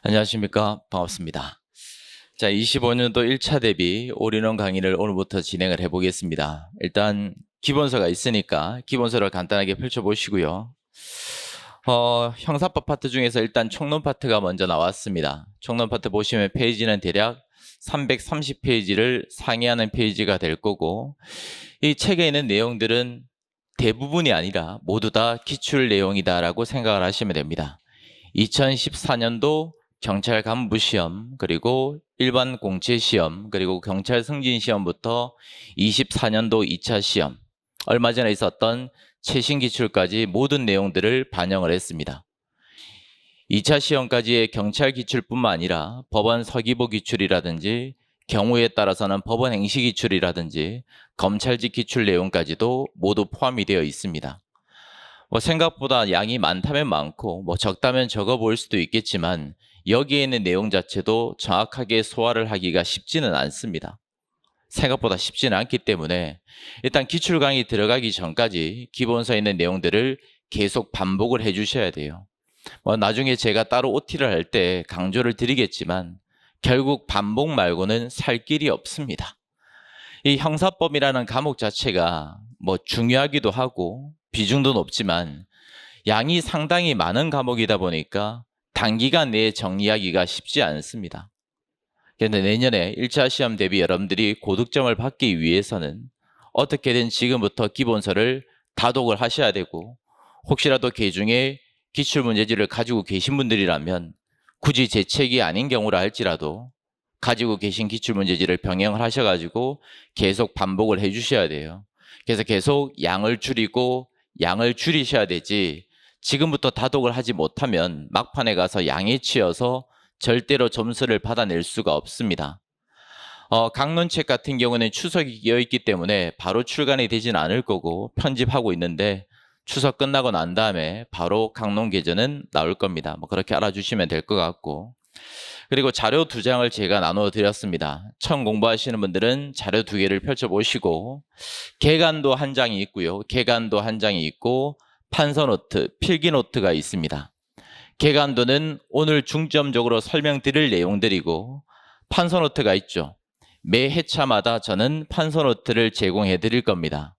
안녕하십니까. 반갑습니다. 자, 25년도 1차 대비 올인원 강의를 오늘부터 진행을 해보겠습니다. 일단 기본서가 있으니까 기본서를 간단하게 펼쳐보시고요. 형사법 파트 중에서 일단 총론 파트가 먼저 나왔습니다. 총론 파트 보시면 페이지는 대략 330페이지를 상회하는 페이지가 될 거고, 이 책에 있는 내용들은 대부분이 아니라 모두 다 기출 내용이다라고 생각을 하시면 됩니다. 2014년도 경찰 간부 시험, 그리고 일반 공채 시험, 그리고 경찰 승진 시험부터 24년도 2차 시험, 얼마 전에 있었던 최신 기출까지 모든 내용들을 반영을 했습니다. 2차 시험까지의 경찰 기출뿐만 아니라 법원 서기보 기출이라든지 경우에 따라서는 법원 행시 기출이라든지 검찰직 기출 내용까지도 모두 포함이 되어 있습니다. 생각보다 양이 많다면 많고 적다면 적어 보일 수도 있겠지만 여기에 있는 내용 자체도 정확하게 소화를 하기가 쉽지는 않습니다. 생각보다 쉽지는 않기 때문에 일단 기출 강의 들어가기 전까지 기본서에 있는 내용들을 계속 반복을 해 주셔야 돼요. 나중에 제가 따로 OT를 할 때 강조를 드리겠지만 결국 반복 말고는 살 길이 없습니다. 이 형사법이라는 과목 자체가 중요하기도 하고 비중도 높지만 양이 상당히 많은 과목이다 보니까 단기간 내에 정리하기가 쉽지 않습니다. 그런데 내년에 1차 시험 대비 여러분들이 고득점을 받기 위해서는 어떻게든 지금부터 기본서를 다독을 하셔야 되고, 혹시라도 개중에 기출문제지를 가지고 계신 분들이라면 굳이 제 책이 아닌 경우라 할지라도 가지고 계신 기출문제지를 병행을 하셔가지고 계속 반복을 해주셔야 돼요. 그래서 계속 양을 줄이셔야 되지, 지금부터 다독을 하지 못하면 막판에 가서 양에 치여서 절대로 점수를 받아낼 수가 없습니다. 강론책 같은 경우는 추석이 끼어있기 때문에 바로 출간이 되진 않을 거고 편집하고 있는데 추석 끝나고 난 다음에 바로 강론 계전은 나올 겁니다. 그렇게 알아주시면 될 것 같고, 그리고 자료 2장을 제가 나누어 드렸습니다. 처음 공부하시는 분들은 자료 2개를 펼쳐보시고, 개간도 1장이 있고요. 개간도 1장이 있고 판서노트, 필기노트가 있습니다. 개간도는 오늘 중점적으로 설명드릴 내용들이고, 판서노트가 있죠. 매 회차마다 저는 판서노트를 제공해 드릴 겁니다.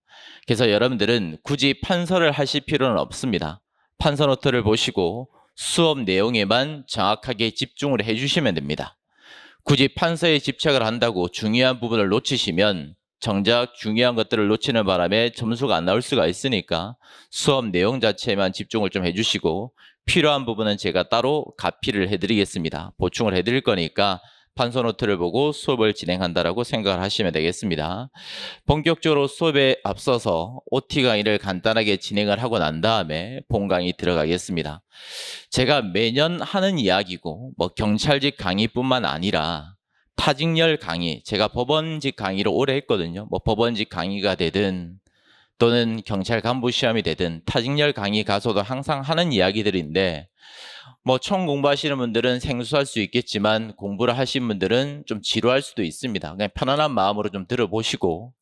그래서 여러분들은 굳이 판서를 하실 필요는 없습니다. 판서노트를 보시고 수업 내용에만 정확하게 집중을 해주시면 됩니다. 굳이 판서에 집착을 한다고 중요한 부분을 놓치시면 정작 중요한 것들을 놓치는 바람에 점수가 안 나올 수가 있으니까 수업 내용 자체에만 집중을 좀 해주시고, 필요한 부분은 제가 따로 가피를 해드리겠습니다. 보충을 해드릴 거니까 판서노트를 보고 수업을 진행한다라고 생각을 하시면 되겠습니다. 본격적으로 수업에 앞서서 OT 강의를 간단하게 진행을 하고 난 다음에 본 강의 들어가겠습니다. 제가 매년 하는 이야기고 경찰직 강의뿐만 아니라 타직열 강의, 제가 법원직 강의를 오래 했거든요. 법원직 강의가 되든 또는 경찰 간부 시험이 되든 타직열 강의 가서도 항상 하는 이야기들인데, 처음 공부하시는 분들은 생소할 수 있겠지만 공부를 하신 분들은 좀 지루할 수도 있습니다. 그냥 편안한 마음으로 좀 들어보시고,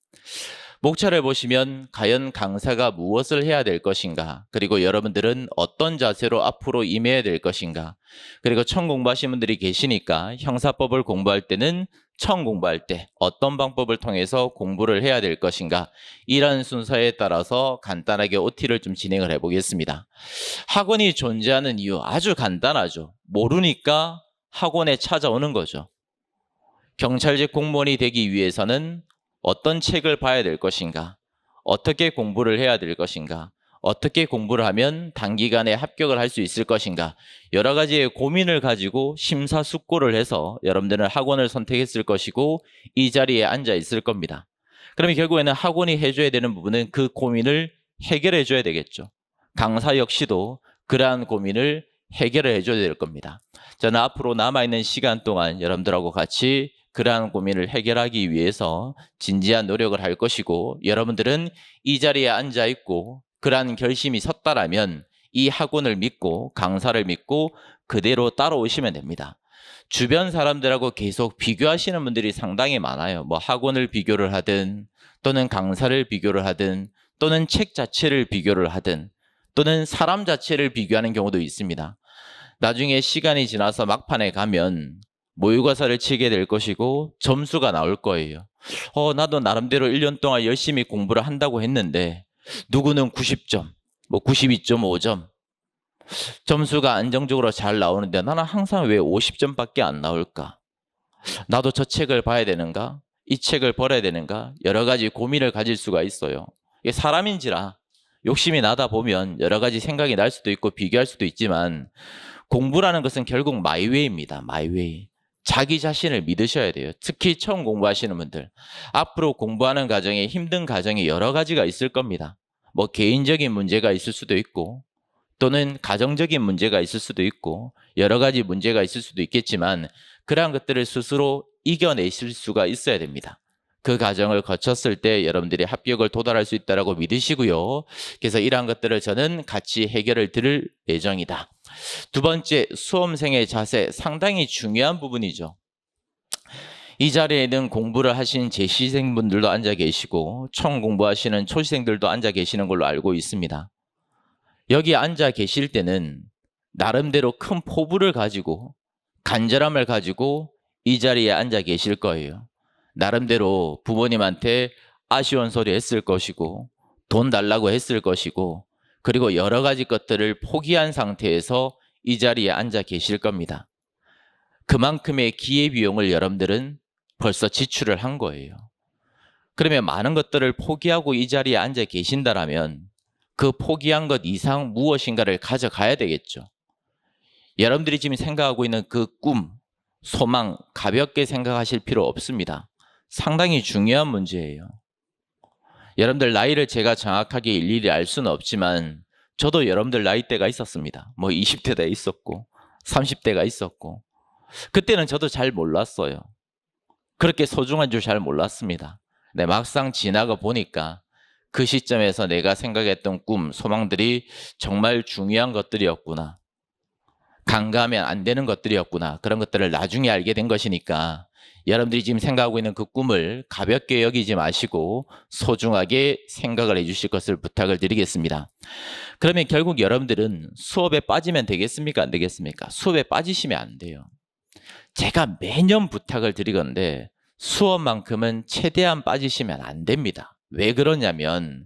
목차를 보시면 과연 강사가 무엇을 해야 될 것인가, 그리고 여러분들은 어떤 자세로 앞으로 임해야 될 것인가, 그리고 처음 공부하신 분들이 계시니까 형사법을 공부할 때는 처음 공부할 때 어떤 방법을 통해서 공부를 해야 될 것인가, 이런 순서에 따라서 간단하게 OT를 좀 진행을 해보겠습니다. 학원이 존재하는 이유 아주 간단하죠. 모르니까 학원에 찾아오는 거죠. 경찰직 공무원이 되기 위해서는 어떤 책을 봐야 될 것인가, 어떻게 공부를 해야 될 것인가, 어떻게 공부를 하면 단기간에 합격을 할 수 있을 것인가, 여러 가지의 고민을 가지고 심사숙고를 해서 여러분들은 학원을 선택했을 것이고 이 자리에 앉아 있을 겁니다. 그러면 결국에는 학원이 해줘야 되는 부분은 그 고민을 해결해 줘야 되겠죠. 강사 역시도 그러한 고민을 해결을 해줘야 될 겁니다. 저는 앞으로 남아있는 시간 동안 여러분들하고 같이 그러한 고민을 해결하기 위해서 진지한 노력을 할 것이고, 여러분들은 이 자리에 앉아 있고 그러한 결심이 섰다라면 이 학원을 믿고 강사를 믿고 그대로 따라오시면 됩니다. 주변 사람들하고 계속 비교하시는 분들이 상당히 많아요. 학원을 비교를 하든 또는 강사를 비교를 하든 또는 책 자체를 비교를 하든 또는 사람 자체를 비교하는 경우도 있습니다. 나중에 시간이 지나서 막판에 가면 모의고사를 치게 될 것이고 점수가 나올 거예요. 나도 나름대로 1년 동안 열심히 공부를 한다고 했는데 누구는 90점, 뭐 92.5점 점수가 안정적으로 잘 나오는데 나는 항상 왜 50점밖에 안 나올까? 나도 저 책을 봐야 되는가? 이 책을 버려야 되는가? 여러 가지 고민을 가질 수가 있어요. 이게 사람인지라 욕심이 나다 보면 여러 가지 생각이 날 수도 있고 비교할 수도 있지만 공부라는 것은 결국 마이웨이입니다. 마이웨이. 자기 자신을 믿으셔야 돼요. 특히 처음 공부하시는 분들. 앞으로 공부하는 과정에 힘든 과정이 여러 가지가 있을 겁니다. 뭐 개인적인 문제가 있을 수도 있고 또는 가정적인 문제가 있을 수도 있고 여러 가지 문제가 있을 수도 있겠지만 그러한 것들을 스스로 이겨내실 수가 있어야 됩니다. 그 과정을 거쳤을 때 여러분들이 합격을 도달할 수 있다고 믿으시고요. 그래서 이러한 것들을 저는 같이 해결을 드릴 예정이다. 두 번째, 수험생의 자세, 상당히 중요한 부분이죠. 이 자리에는 공부를 하신 재시생분들도 앉아 계시고 처음 공부하시는 초시생들도 앉아 계시는 걸로 알고 있습니다. 여기 앉아 계실 때는 나름대로 큰 포부를 가지고 간절함을 가지고 이 자리에 앉아 계실 거예요. 나름대로 부모님한테 아쉬운 소리 했을 것이고 돈 달라고 했을 것이고 그리고 여러 가지 것들을 포기한 상태에서 이 자리에 앉아 계실 겁니다. 그만큼의 기회비용을 여러분들은 벌써 지출을 한 거예요. 그러면 많은 것들을 포기하고 이 자리에 앉아 계신다라면 그 포기한 것 이상 무엇인가를 가져가야 되겠죠. 여러분들이 지금 생각하고 있는 그 꿈, 소망 가볍게 생각하실 필요 없습니다. 상당히 중요한 문제예요. 여러분들 나이를 제가 정확하게 일일이 알 수는 없지만 저도 여러분들 나이대가 있었습니다. 뭐 20대가 있었고 30대가 있었고 그때는 저도 잘 몰랐어요. 그렇게 소중한 줄 잘 몰랐습니다. 근데 막상 지나가 보니까 그 시점에서 내가 생각했던 꿈, 소망들이 정말 중요한 것들이었구나. 간과하면 안 되는 것들이었구나. 그런 것들을 나중에 알게 된 것이니까 여러분들이 지금 생각하고 있는 그 꿈을 가볍게 여기지 마시고 소중하게 생각을 해주실 것을 부탁을 드리겠습니다. 그러면 결국 여러분들은 수업에 빠지면 되겠습니까? 안 되겠습니까? 수업에 빠지시면 안 돼요. 제가 매년 부탁을 드리건데 수업만큼은 최대한 빠지시면 안 됩니다. 왜 그러냐면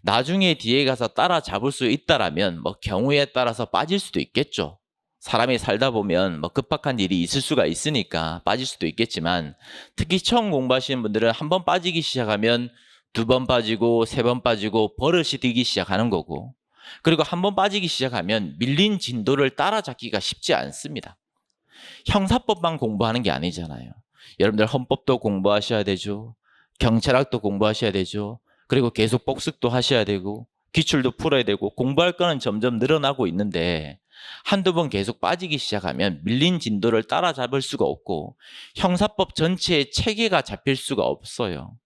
나중에 뒤에 가서 따라잡을 수 있다라면 뭐 경우에 따라서 빠질 수도 있겠죠. 사람이 살다 보면 뭐 급박한 일이 있을 수가 있으니까 빠질 수도 있겠지만 특히 처음 공부하시는 분들은 한 번 빠지기 시작하면 두 번 빠지고 세 번 빠지고 버릇이 되기 시작하는 거고 그리고 한 번 빠지기 시작하면 밀린 진도를 따라잡기가 쉽지 않습니다. 형사법만 공부하는 게 아니잖아요. 여러분들 헌법도 공부하셔야 되죠. 경찰학도 공부하셔야 되죠. 그리고 계속 복습도 하셔야 되고 기출도 풀어야 되고 공부할 거는 점점 늘어나고 있는데 한두 번 계속 빠지기 시작하면 밀린 진도를 따라잡을 수가 없고 형사법 전체의 체계가 잡힐 수가 없어요.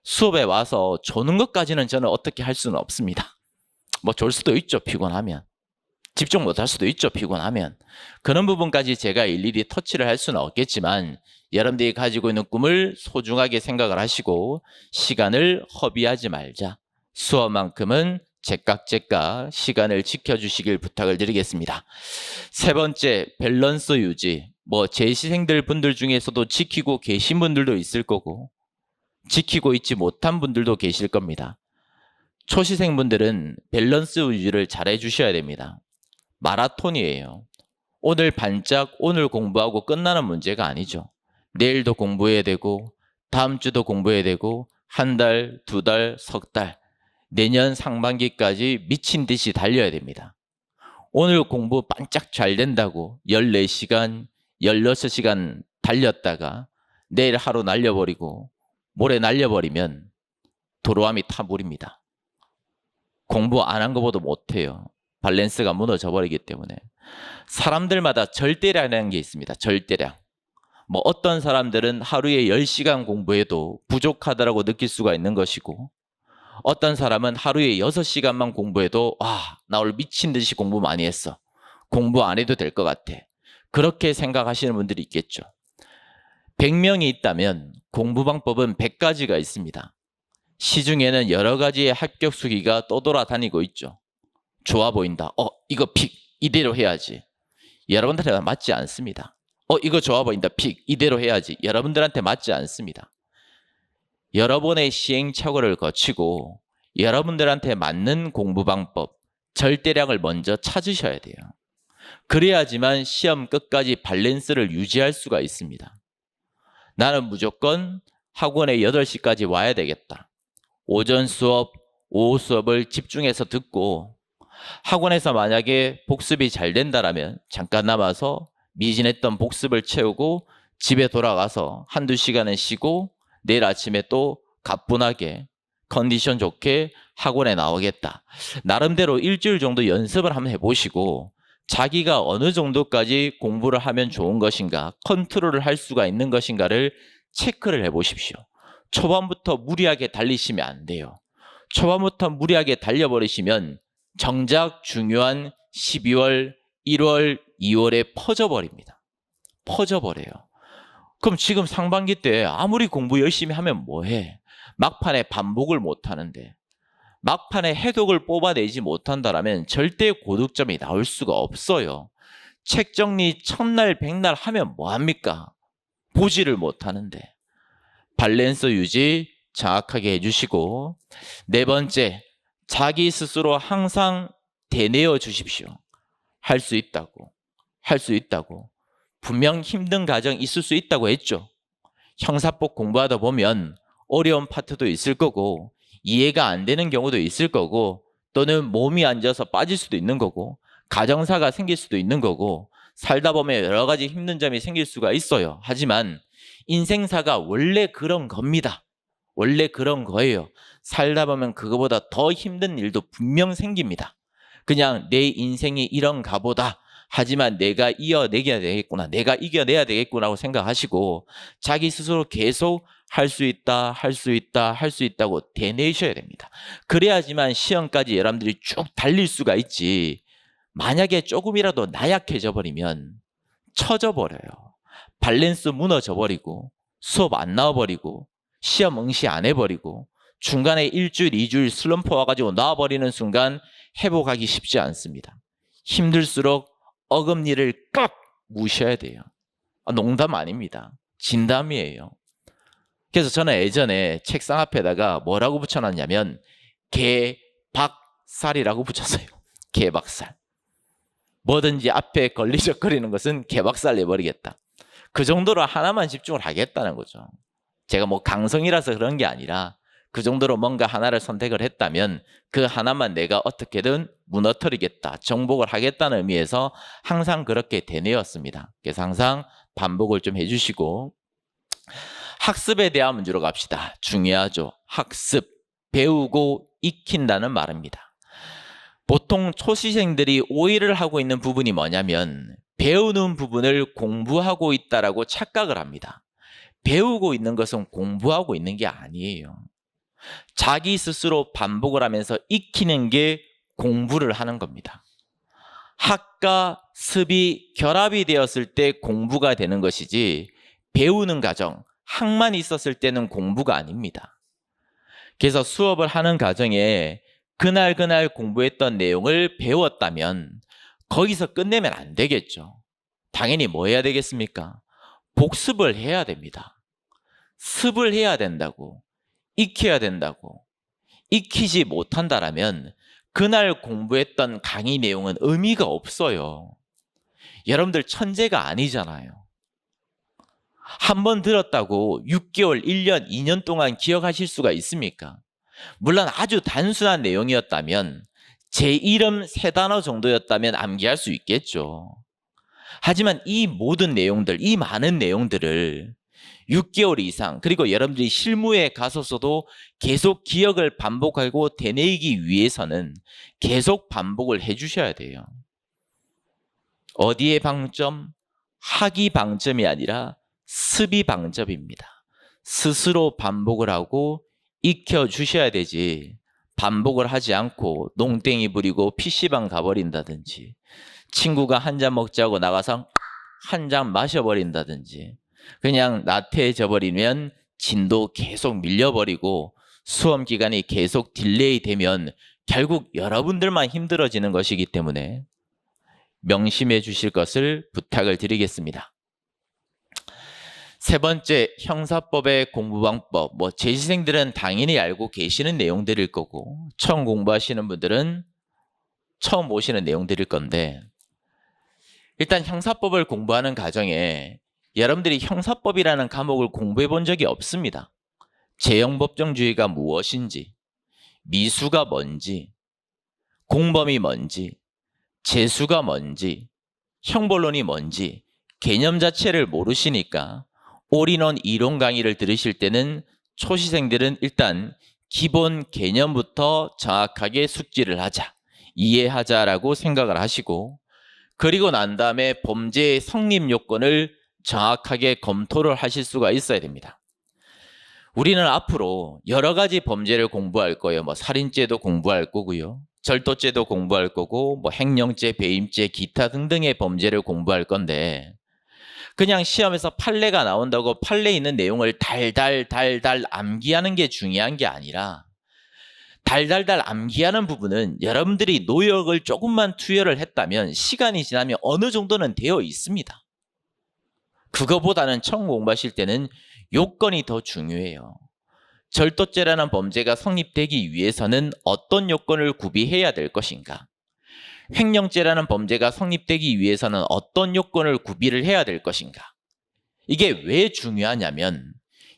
수업에 와서 조는 것까지는 저는 어떻게 할 수는 없습니다. 뭐 졸 수도 있죠. 피곤하면. 집중 못할 수도 있죠. 피곤하면. 그런 부분까지 제가 일일이 터치를 할 수는 없겠지만 여러분들이 가지고 있는 꿈을 소중하게 생각을 하시고 시간을 허비하지 말자. 수업만큼은 제깍제깍 시간을 지켜주시길 부탁을 드리겠습니다. 세 번째, 밸런스 유지. 뭐 재시생들 분들 중에서도 지키고 계신 분들도 있을 거고 지키고 있지 못한 분들도 계실 겁니다. 초시생분들은 밸런스 유지를 잘 해주셔야 됩니다. 마라톤이에요. 오늘 반짝 오늘 공부하고 끝나는 문제가 아니죠. 내일도 공부해야 되고 다음 주도 공부해야 되고 한 달, 두 달, 석 달, 내년 상반기까지 미친 듯이 달려야 됩니다. 오늘 공부 반짝 잘 된다고 14시간, 16시간 달렸다가 내일 하루 날려버리고 모레 날려버리면 도로함이 타버립니다. 공부 안 한 것보다 못해요. 밸런스가 무너져 버리기 때문에. 사람들마다 절대량이라는 게 있습니다. 절대량. 뭐 어떤 사람들은 하루에 10시간 공부해도 부족하다고 느낄 수가 있는 것이고 어떤 사람은 하루에 6시간만 공부해도 나 오늘 미친 듯이 공부 많이 했어. 공부 안 해도 될 것 같아. 그렇게 생각하시는 분들이 있겠죠. 100명이 있다면 공부 방법은 100가지가 있습니다. 시중에는 여러 가지의 합격 수기가 떠돌아다니고 있죠. 좋아 보인다. 이거 픽. 이대로 해야지. 여러분들한테 맞지 않습니다. 이거 좋아 보인다. 픽. 이대로 해야지. 여러분들한테 맞지 않습니다. 여러분의 시행착오를 거치고 여러분들한테 맞는 공부 방법, 절대량을 먼저 찾으셔야 돼요. 그래야지만 시험 끝까지 밸런스를 유지할 수가 있습니다. 나는 무조건 학원에 8시까지 와야 되겠다. 오전 수업, 오후 수업을 집중해서 듣고 학원에서 만약에 복습이 잘 된다라면 잠깐 남아서 미진했던 복습을 채우고 집에 돌아가서 한두 시간은 쉬고 내일 아침에 또 가뿐하게 컨디션 좋게 학원에 나오겠다. 나름대로 일주일 정도 연습을 한번 해보시고 자기가 어느 정도까지 공부를 하면 좋은 것인가, 컨트롤을 할 수가 있는 것인가를 체크를 해보십시오. 초반부터 무리하게 달리시면 안 돼요. 초반부터 무리하게 달려버리시면 정작 중요한 12월, 1월, 2월에 퍼져버립니다. 퍼져버려요. 그럼 지금 상반기 때 아무리 공부 열심히 하면 뭐해? 막판에 반복을 못하는데, 막판에 해독을 뽑아내지 못한다면 절대 고득점이 나올 수가 없어요. 책 정리 첫날 백날 하면 뭐합니까? 보지를 못하는데. 밸런스 유지 정확하게 해주시고, 네 번째, 자기 스스로 항상 되뇌어 주십시오. 할 수 있다고. 할 수 있다고. 분명 힘든 과정 있을 수 있다고 했죠. 형사법 공부하다 보면 어려운 파트도 있을 거고 이해가 안 되는 경우도 있을 거고 또는 몸이 안 좋아서 빠질 수도 있는 거고 가정사가 생길 수도 있는 거고 살다 보면 여러 가지 힘든 점이 생길 수가 있어요. 하지만 인생사가 원래 그런 겁니다. 원래 그런 거예요. 살다 보면 그거보다 더 힘든 일도 분명 생깁니다. 그냥 내 인생이 이런가 보다. 하지만 내가 이겨내야 되겠구나. 내가 이겨내야 되겠구나 하고 생각하시고 자기 스스로 계속 할 수 있다, 할 수 있다, 할 수 있다고 되뇌셔야 됩니다. 그래야지만 시험까지 여러분들이 쭉 달릴 수가 있지. 만약에 조금이라도 나약해져 버리면 처져 버려요. 밸런스 무너져 버리고 수업 안 나와버리고 시험 응시 안 해버리고 중간에 일주일, 2주일 슬럼프 와가지고 나와버리는 순간 회복하기 쉽지 않습니다. 힘들수록 어금니를 꽉 무셔야 돼요. 농담 아닙니다. 진담이에요. 그래서 저는 예전에 책상 앞에다가 뭐라고 붙여놨냐면 개박살이라고 붙였어요. 개박살. 뭐든지 앞에 걸리적거리는 것은 개박살 내버리겠다. 그 정도로 하나만 집중을 하겠다는 거죠. 제가 뭐 강성이라서 그런 게 아니라 그 정도로 뭔가 하나를 선택을 했다면 그 하나만 내가 어떻게든 무너뜨리겠다, 정복을 하겠다는 의미에서 항상 그렇게 되뇌었습니다. 그래서 항상 반복을 좀 해주시고 학습에 대한 문제로 갑시다. 중요하죠. 학습, 배우고 익힌다는 말입니다. 보통 초시생들이 오해를 하고 있는 부분이 뭐냐면 배우는 부분을 공부하고 있다라고 착각을 합니다. 배우고 있는 것은 공부하고 있는 게 아니에요. 자기 스스로 반복을 하면서 익히는 게 공부를 하는 겁니다. 학과 습이 결합이 되었을 때 공부가 되는 것이지 배우는 과정, 학만 있었을 때는 공부가 아닙니다. 그래서 수업을 하는 과정에 그날 공부했던 내용을 배웠다면 거기서 끝내면 안 되겠죠. 당연히 뭐 해야 되겠습니까? 복습을 해야 됩니다. 습을 해야 된다고. 익혀야 된다고. 익히지 못한다라면 그날 공부했던 강의 내용은 의미가 없어요. 여러분들 천재가 아니잖아요. 한 번 들었다고 6개월, 1년, 2년 동안 기억하실 수가 있습니까? 물론 아주 단순한 내용이었다면 제 이름 3단어 정도였다면 암기할 수 있겠죠. 하지만 이 모든 내용들, 이 많은 내용들을 6개월 이상 그리고 여러분들이 실무에 가서서도 계속 기억을 반복하고 되뇌이기 위해서는 계속 반복을 해주셔야 돼요. 어디에 방점? 학이 방점이 아니라 습이 방점입니다. 스스로 반복을 하고 익혀주셔야 되지 반복을 하지 않고 농땡이 부리고 PC방 가버린다든지 친구가 한 잔 먹자고 나가서 한 잔 마셔버린다든지 그냥 나태해져 버리면 진도 계속 밀려버리고 수험 기간이 계속 딜레이 되면 결국 여러분들만 힘들어지는 것이기 때문에 명심해 주실 것을 부탁을 드리겠습니다. 세 번째, 형사법의 공부방법. 재시생들은 당연히 알고 계시는 내용들일 거고 처음 공부하시는 분들은 처음 보시는 내용들일 건데, 일단 형사법을 공부하는 과정에 여러분들이 형사법이라는 과목을 공부해 본 적이 없습니다. 재형법정주의가 무엇인지, 미수가 뭔지, 공범이 뭔지, 재수가 뭔지, 형벌론이 뭔지 개념 자체를 모르시니까 올인원 이론 강의를 들으실 때는 초시생들은 일단 기본 개념부터 정확하게 숙지를 하자, 이해하자라고 생각을 하시고, 그리고 난 다음에 범죄의 성립 요건을 정확하게 검토를 하실 수가 있어야 됩니다. 우리는 앞으로 여러 가지 범죄를 공부할 거예요. 살인죄도 공부할 거고요. 절도죄도 공부할 거고, 횡령죄, 배임죄, 기타 등등의 범죄를 공부할 건데, 그냥 시험에서 판례가 나온다고 판례에 있는 내용을 달달 암기하는 게 중요한 게 아니라, 달달달 암기하는 부분은 여러분들이 노력을 조금만 투여를 했다면 시간이 지나면 어느 정도는 되어 있습니다. 그거보다는 처음 공부하실 때는 요건이 더 중요해요. 절도죄라는 범죄가 성립되기 위해서는 어떤 요건을 구비해야 될 것인가? 횡령죄라는 범죄가 성립되기 위해서는 어떤 요건을 구비를 해야 될 것인가? 이게 왜 중요하냐면,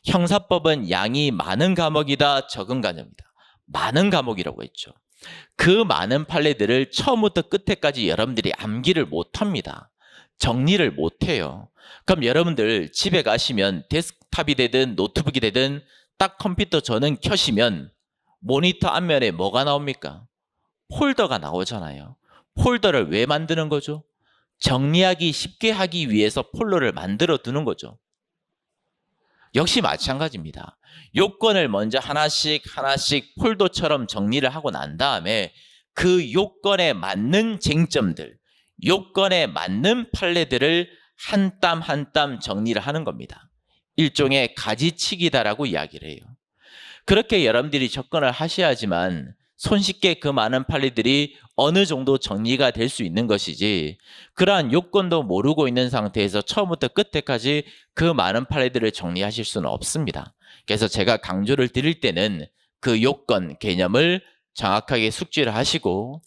형사법은 양이 많은 과목이다, 적은 과목이다. 많은 과목이라고 했죠. 그 많은 판례들을 처음부터 끝에까지 여러분들이 암기를 못합니다. 정리를 못해요. 그럼 여러분들 집에 가시면 데스크탑이 되든 노트북이 되든 딱 컴퓨터 전원 켜시면 모니터 앞면에 뭐가 나옵니까? 폴더가 나오잖아요. 폴더를 왜 만드는 거죠? 정리하기 쉽게 하기 위해서 폴더를 만들어 두는 거죠. 역시 마찬가지입니다. 요건을 먼저 하나씩 폴더처럼 정리를 하고 난 다음에 그 요건에 맞는 쟁점들, 요건에 맞는 판례들을 한 땀 한 땀 정리를 하는 겁니다. 일종의 가지치기다라고 이야기를 해요. 그렇게 여러분들이 접근을 하셔야지만 손쉽게 그 많은 판례들이 어느 정도 정리가 될 수 있는 것이지, 그러한 요건도 모르고 있는 상태에서 처음부터 끝에까지 그 많은 판례들을 정리하실 수는 없습니다. 그래서 제가 강조를 드릴 때는 그 요건 개념을 정확하게 숙지를 하시고,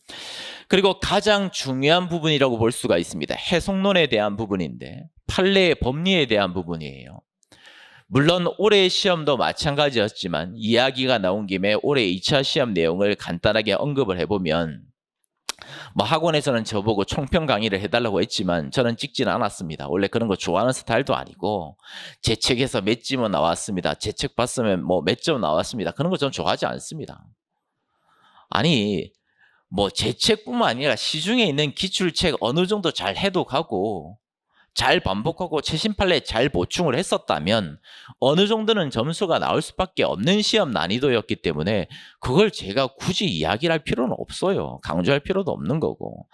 그리고 가장 중요한 부분이라고 볼 수가 있습니다. 해석론에 대한 부분인데 판례의 법리에 대한 부분이에요. 물론 올해의 시험도 마찬가지였지만 이야기가 나온 김에 올해 2차 시험 내용을 간단하게 언급을 해보면, 학원에서는 저보고 총평 강의를 해달라고 했지만 저는 찍지는 않았습니다. 원래 그런 거 좋아하는 스타일도 아니고, 제 책에서 몇 지문 나왔습니다, 제 책 봤으면 몇 점 나왔습니다, 그런 거 저는 좋아하지 않습니다. 아니, 제 책뿐만 아니라 시중에 있는 기출책 어느 정도 잘 해독하고 잘 반복하고 최신 판례 잘 보충을 했었다면 어느 정도는 점수가 나올 수밖에 없는 시험 난이도였기 때문에 그걸 제가 굳이 이야기를 할 필요는 없어요. 강조할 필요도 없는 거고.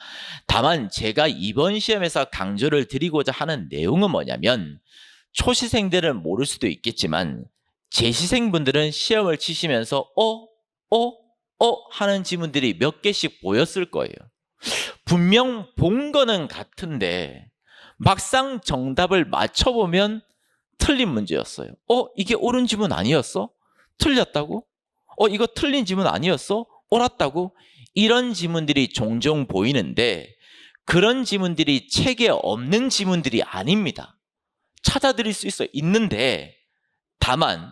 다만 제가 이번 시험에서 강조를 드리고자 하는 내용은 뭐냐면, 초시생들은 모를 수도 있겠지만 재시생분들은 시험을 치시면서 하는 지문들이 몇 개씩 보였을 거예요. 분명 본 거는 같은데 막상 정답을 맞춰보면 틀린 문제였어요. 이게 옳은 지문 아니었어? 틀렸다고? 이거 틀린 지문 아니었어? 옳았다고? 이런 지문들이 종종 보이는데, 그런 지문들이 책에 없는 지문들이 아닙니다. 찾아드릴 수 있어요. 있는데, 다만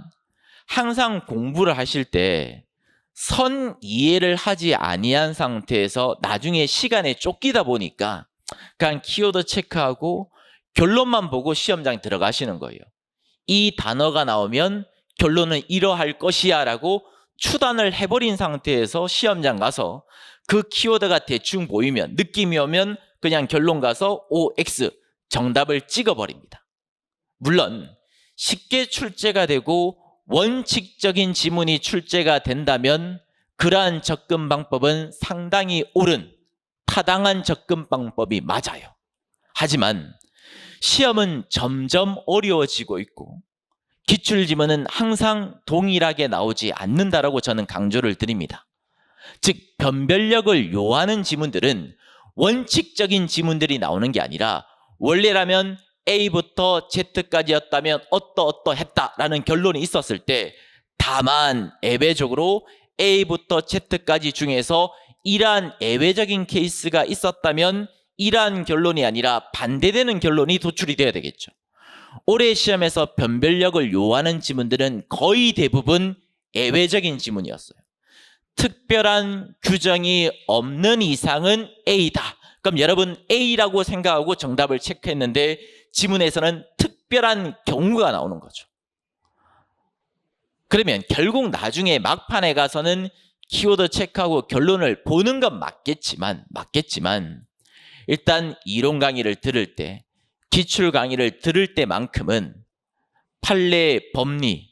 항상 공부를 하실 때 선 이해를 하지 아니한 상태에서 나중에 시간에 쫓기다 보니까 그냥 키워드 체크하고 결론만 보고 시험장 들어가시는 거예요. 이 단어가 나오면 결론은 이러할 것이야 라고 추단을 해버린 상태에서 시험장 가서 그 키워드가 대충 보이면, 느낌이 오면 그냥 결론 가서 OX 정답을 찍어버립니다. 물론 쉽게 출제가 되고 원칙적인 지문이 출제가 된다면 그러한 접근 방법은 상당히 옳은 타당한 접근 방법이 맞아요. 하지만 시험은 점점 어려워지고 있고 기출지문은 항상 동일하게 나오지 않는다라고 저는 강조를 드립니다. 즉 변별력을 요하는 지문들은 원칙적인 지문들이 나오는 게 아니라 원래라면 A부터 Z까지였다면 어떠했다라는 결론이 있었을 때 다만 예외적으로 A부터 Z까지 중에서 이러한 예외적인 케이스가 있었다면 이러한 결론이 아니라 반대되는 결론이 도출이 돼야 되겠죠. 올해 시험에서 변별력을 요하는 지문들은 거의 대부분 예외적인 지문이었어요. 특별한 규정이 없는 이상은 A다. 그럼 여러분 A라고 생각하고 정답을 체크했는데 지문에서는 특별한 경우가 나오는 거죠. 그러면 결국 나중에 막판에 가서는 키워드 체크하고 결론을 보는 건 맞겠지만 일단 이론 강의를 들을 때, 기출 강의를 들을 때만큼은 판례 법리,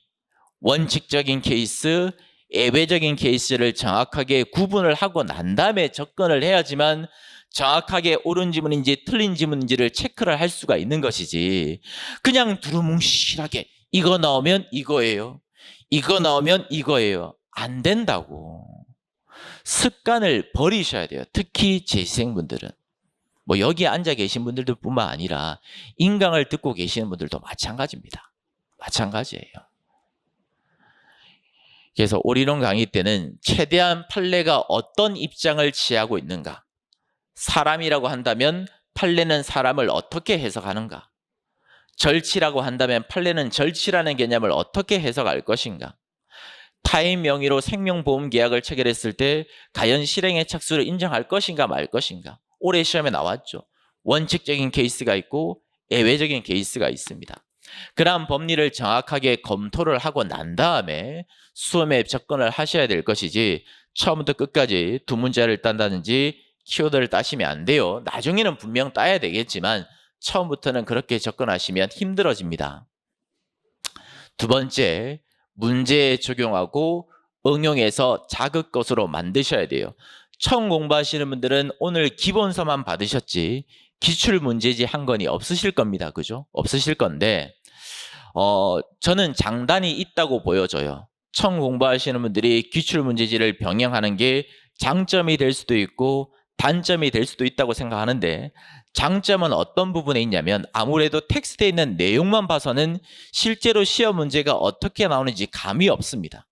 원칙적인 케이스, 예외적인 케이스를 정확하게 구분을 하고 난 다음에 접근을 해야지만 정확하게 옳은 지문인지 틀린 지문인지를 체크를 할 수가 있는 것이지, 그냥 두루뭉실하게 이거 나오면 이거예요, 이거 나오면 이거예요, 안 된다고. 습관을 버리셔야 돼요. 특히 재시생분들은. 뭐 여기 앉아 계신 분들도 뿐만 아니라 인강을 듣고 계시는 분들도 마찬가지입니다. 마찬가지예요. 그래서 올인원 강의 때는 최대한 판례가 어떤 입장을 취하고 있는가, 사람이라고 한다면 판례는 사람을 어떻게 해석하는가, 절치라고 한다면 판례는 절치라는 개념을 어떻게 해석할 것인가, 타인 명의로 생명보험 계약을 체결했을 때 과연 실행의 착수를 인정할 것인가 말 것인가. 올해 시험에 나왔죠. 원칙적인 케이스가 있고 예외적인 케이스가 있습니다. 그러한 법리를 정확하게 검토를 하고 난 다음에 수험에 접근을 하셔야 될 것이지, 처음부터 끝까지 두 문제를 딴다든지 키워드를 따시면 안 돼요. 나중에는 분명 따야 되겠지만 처음부터는 그렇게 접근하시면 힘들어집니다. 두 번째, 문제에 적용하고 응용해서 자극것으로 만드셔야 돼요. 처음 공부하시는 분들은 오늘 기본서만 받으셨지 기출 문제지 한 건이 없으실 겁니다. 그죠? 없으실 건데 저는 장단이 있다고 보여져요. 처음 공부하시는 분들이 기출 문제지를 병행하는 게 장점이 될 수도 있고 단점이 될 수도 있다고 생각하는데, 장점은 어떤 부분에 있냐면 아무래도 텍스트에 있는 내용만 봐서는 실제로 시험 문제가 어떻게 나오는지 감이 없습니다.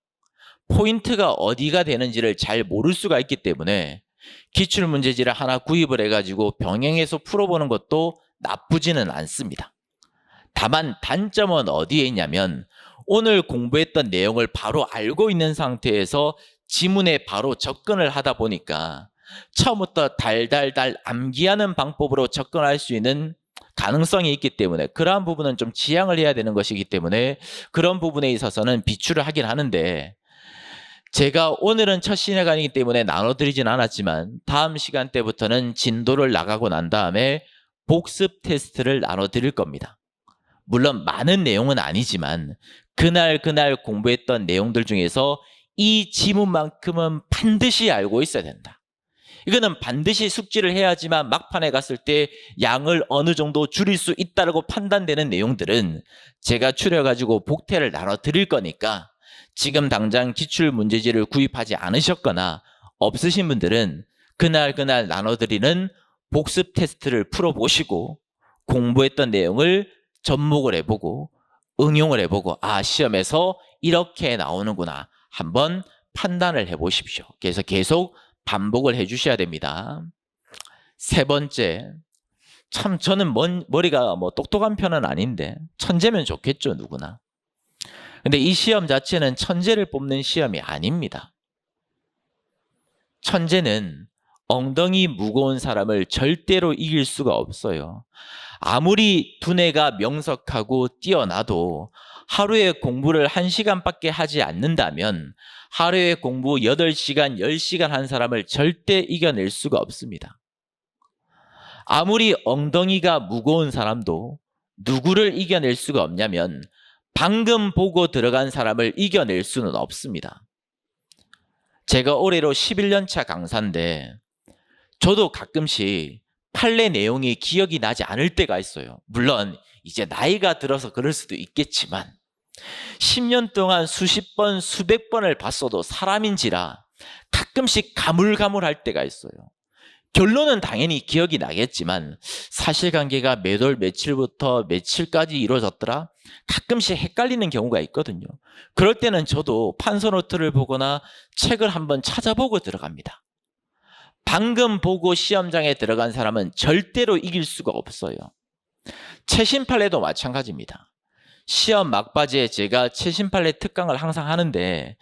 포인트가 어디가 되는지를 잘 모를 수가 있기 때문에 기출문제지를 하나 구입을 해가지고 병행해서 풀어보는 것도 나쁘지는 않습니다. 다만 단점은 어디에 있냐면 오늘 공부했던 내용을 바로 알고 있는 상태에서 지문에 바로 접근을 하다 보니까 처음부터 달달달 암기하는 방법으로 접근할 수 있는 가능성이 있기 때문에 그러한 부분은 좀 지양을 해야 되는 것이기 때문에 그런 부분에 있어서는 비추를 하긴 하는데, 제가 오늘은 첫 시간이기 때문에 나눠드리진 않았지만 다음 시간 때부터는 진도를 나가고 난 다음에 복습 테스트를 나눠드릴 겁니다. 물론 많은 내용은 아니지만 그날 공부했던 내용들 중에서 이 지문만큼은 반드시 알고 있어야 된다. 이거는 반드시 숙지를 해야지만 막판에 갔을 때 양을 어느 정도 줄일 수 있다고 판단되는 내용들은 제가 추려가지고 복태를 나눠드릴 거니까 지금 당장 기출문제지를 구입하지 않으셨거나 없으신 분들은 그날 나눠드리는 복습 테스트를 풀어보시고 공부했던 내용을 접목을 해보고 응용을 해보고 시험에서 이렇게 나오는구나 한번 판단을 해보십시오. 그래서 계속 반복을 해주셔야 됩니다. 세 번째, 참 저는 머리가 똑똑한 편은 아닌데 천재면 좋겠죠, 누구나. 근데 이 시험 자체는 천재를 뽑는 시험이 아닙니다. 천재는 엉덩이 무거운 사람을 절대로 이길 수가 없어요. 아무리 두뇌가 명석하고 뛰어나도 하루에 공부를 1시간밖에 하지 않는다면 하루에 공부 8시간, 10시간 한 사람을 절대 이겨낼 수가 없습니다. 아무리 엉덩이가 무거운 사람도 누구를 이겨낼 수가 없냐면 방금 보고 들어간 사람을 이겨낼 수는 없습니다. 제가 올해로 11년차 강사인데 저도 가끔씩 판례 내용이 기억이 나지 않을 때가 있어요. 물론 이제 나이가 들어서 그럴 수도 있겠지만 10년 동안 수십 번, 수백 번을 봤어도 사람인지라 가끔씩 가물가물할 때가 있어요. 결론은 당연히 기억이 나겠지만 사실관계가 몇 월 며칠부터 며칠까지 이루어졌더라? 가끔씩 헷갈리는 경우가 있거든요. 그럴 때는 저도 판서노트를 보거나 책을 한번 찾아보고 들어갑니다. 방금 보고 시험장에 들어간 사람은 절대로 이길 수가 없어요. 최신판례도 마찬가지입니다. 시험 막바지에 제가 최신판례 특강을 항상 하는데